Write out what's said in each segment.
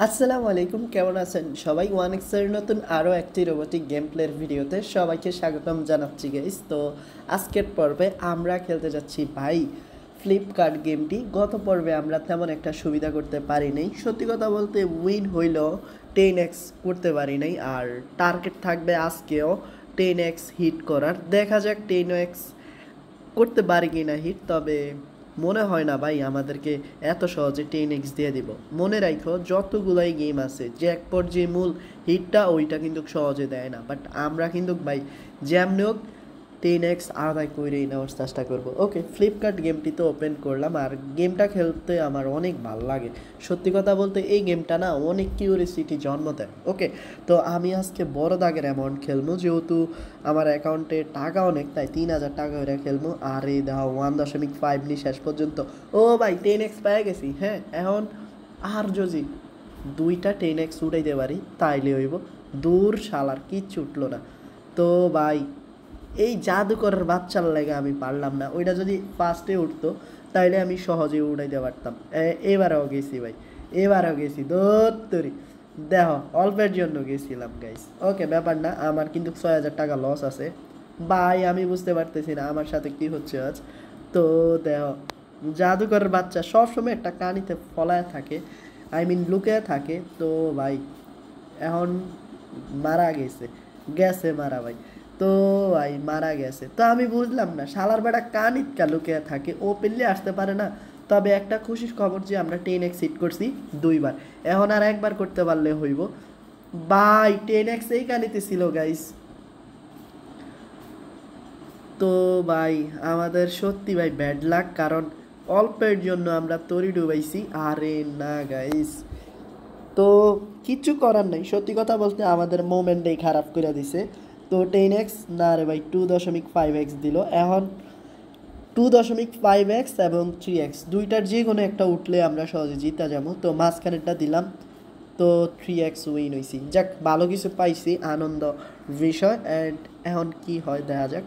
আসসালামু আলাইকুম, কেমন আছেন সবাই? ওয়ানএক্সের নতুন আরও একটি রোবোটিক গেম প্লের ভিডিওতে সবাইকে স্বাগতম জানাচ্ছি গাইস। তো আজকের পর্বে আমরা খেলতে যাচ্ছি ভাই ফ্লিপকার্ট গেমটি। গত পর্বে আমরা তেমন একটা সুবিধা করতে পারি নাই, সত্যি কথা বলতে উইন হইলেও 10x করতে পারি নাই। আর টার্গেট থাকবে আজকেও 10x হিট করার। দেখা যাক 10x করতে পারি কি না হিট। তবে মনে হয় না ভাই আমাদেরকে এত সহজে 10x দিয়ে দিব। মনে রাখো যতগুলাই গেম আছে জ্যাকপট যে মূল হিটটা ওইটা কিন্তু সহজে দেয় না, বাট আমরা কিন্তু ভাই যেমনি হোক 10x আদায় করেই নেওয়ার চেষ্টা করবো। ওকে, ফ্লিপকার্ট গেমটি তো ওপেন করলাম। আর গেমটা খেলতে আমার অনেক ভালো লাগে, সত্যি কথা বলতে এই গেমটা না অনেক কিউরিয়াসিটি জন্ম দেয়। ওকে, তো আমি আজকে বড় দাগের অ্যামাউন্ট খেলবো, যেহেতু আমার অ্যাকাউন্টে টাকা অনেক, তাই 3000 টাকা করে খেলবো। আর এই দেখো 1.5 নি শেষ পর্যন্ত। ও ভাই 10x পেয়ে গেছি। হ্যাঁ, এখন আর যদি দুইটা 10x উঠাইতে পারি তাইলে হইব। দূর শালার কিচ্ছু উঠলো না। তো ভাই এই জাদুকরের বাচ্চার লাগে আমি পারলাম না। ওইটা যদি ফার্স্টে উঠতো তাইলে আমি সহজে উঠাইতে পারতাম। এবারেও গেছি ভাই, এবারেও গেছি দত্তরি। দেখো অল্পের জন্য গেছিলাম গাইস। ওকে, ব্যাপার না, আমার কিন্তু 6000 টাকা লস আছে ভাই। আমি বুঝতে পারতেছি না আমার সাথে কি হচ্ছে আজ। তো দেখো জাদুকরের বাচ্চা সবসময় একটা কানিতে ফলায় থাকে, আই মিন লুকিয়ে থাকে। তো ভাই এখন মারা গেছে, গেছে মারা ভাই। তো ভাই মারা গেছে। তো আমি বুঝলাম না শালার বেটা কানিৎকা লুকিয়ে থাকে, ও পেলে আসতে পারে না। তবে একটা খুশির খবর যে আমরা 10x হিট করছি দুইবার, এখন আর একবার করতে পারলে হইব ভাই। 10x এই কানিতে ছিল গাইস। তো ভাই আমাদের সত্যি ভাই ব্যাড লাক, কারণ অল্পের জন্য আমরা তরি ডুবাইছি। আরে না গাইস, তো কিচ্ছু করার নাই, সত্যি কথা বলতে আমাদের মোমেন্টটাই খারাপ করে দিছে। তো 10x না রে ভাই 2.5x দিল। এখন 2.5x এবং 3x দুইটার যে কোনো একটা উঠলে আমরা সহজে জিতা যাবো। তো মাঝখানেরটা দিলাম, তো 3x উইন হয়েছি। যাক, ভালো কিছু পাইছি, আনন্দ বিষয়। অ্যান্ড এখন কি হয় দেখা যাক।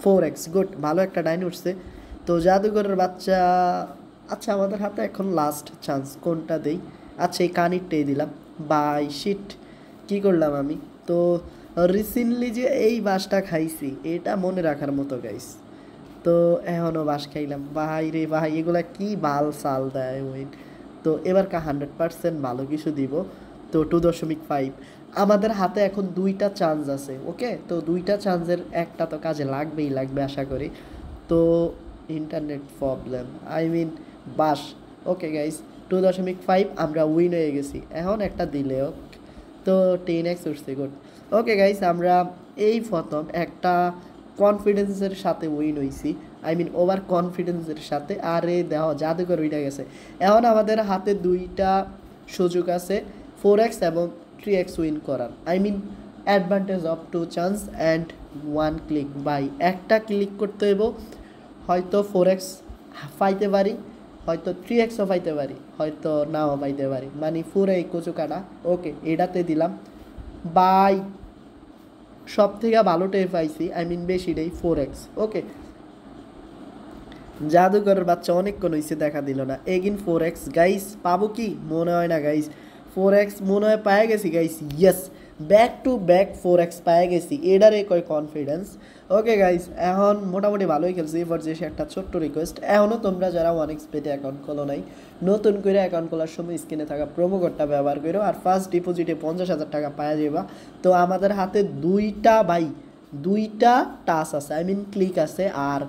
4x গুড, ভালো একটা ডাইন উঠছে। তো জাদুঘরের বাচ্চা, আচ্ছা আমাদের হাতে এখন লাস্ট চান্স, কোনটা দেই? আচ্ছা এই কানিরটাই দিলাম। বাই শিট, কী করলাম আমি? তো রিসেন্টলি যে এই বাসটা খাইছি এটা মনে রাখার মতো গাইস। তো এখনও বাস খাইলাম ভাই রে ভাই, এগুলা কি বাল সাল দেয় উইন। তো এবার 100% ভালো কিছু দিব। তো 2.5 আমাদের হাতে এখন দুইটা চান্স আছে। ওকে, তো দুইটা চান্সের একটা তো কাজে লাগবেই লাগবে আশা করি। তো ইন্টারনেট প্রবলেম, আই মিন বাস। ওকে গাইস, 2.5 আমরা উইন হয়ে গেছি। এখন একটা দিলেও তো 10x উঠছে, গুড। ওকে গাইস, আমরা এই প্রথম একটা কনফিডেন্সের সাথে উইন হইছি, আই মিন ওভার কনফিডেন্সের সাথে। আর এই দেখো জাদুকর উইটা গেছে। এখন আমাদের হাতে দুইটা সুযোগ আছে, 4x এবং 3x উইন করার, I mean advantage of 2 chance and 1 click. By একটা ক্লিক করতে হইব, হয়তো 4x পাইতে পারি, হয়তো 3xও পাইতে পারি, হয়তো নাও পাইতে পারি, মানে পুরো এই কচু কাটা। ওকে, এটাতে দিলাম বাই। সব থেকে ভালোটাই পাইছি, আই মিন বেশিটাই 4x। ওকে, জাদুঘরের বাচ্চা অনেকক্ষণ হয়েছে দেখা দিল না। এগিন 4x গাইস, পাবো কি মনে হয় না গাইস। 4x মনে হয় পায়ে গেছি guys, yes, back to back 4x পায়ে গেছি, এটারে কয় কনফিডেন্স। ওকে গাইস, এখন মোটামুটি ভালোই খেলছি। এবার যে একটা ছোট্ট রিকোয়েস্ট, এখনও তোমরা যারা 1x পেটে অ্যাকাউন্ট খোলো নাই, নতুন করে অ্যাকাউন্ট খোলার সময় স্ক্রিনে থাকা প্রোমো কোডটা ব্যবহার করো, আর ফার্স্ট ডিপোজিটে 50,000 টাকা পাওয়া যাবা। তো আমাদের হাতে দুইটা টাচ আছে, আই মিন ক্লিক আছে, আর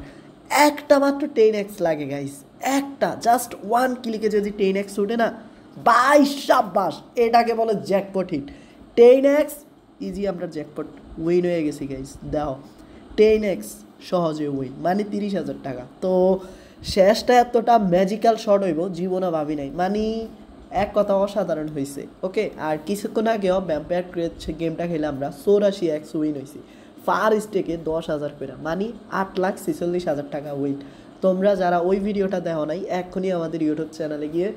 একটা মাত্র 10x লাগে গাইস। একটা জাস্ট 1 ক্লিকে যদি 10x উঠে না বাই সাব্বাস, এটাকে বলে জ্যাকপট হিট। 10x ইজি, আমরা জ্যাকপট উইন হয়ে গেছি গাইস। দেখো 10x সহজে উইন, মানে 30,000 টাকা। তো শেষটা এতটা ম্যাজিক্যাল শট হইব জীবনে ভাবি নাই, মানে এক কথা অসাধারণ হয়েছে। ওকে, আর কিছুক্ষণ আগেও ভ্যাম্পায়ার ক্রেজ গেমটা খেলে আমরা 84x উইন হয়েছি, ফার স্টেকে 10,000 করে, মানে 8,46,000 টাকা উইন। তোমরা যারা ওই ভিডিওটা দেখো নাই এক্ষুনি আমাদের ইউটিউব চ্যানেলে গিয়ে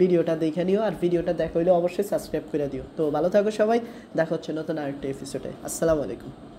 ভিডিওটা দেখে নিও, আর ভিডিওটা দেখা হইলে অবশ্যই সাবস্ক্রাইব করে দিও। তো ভালো থাকো সবাই, দেখা হচ্ছে নতুন আরেকটা এপিসোডে। আসসালামু আলাইকুম।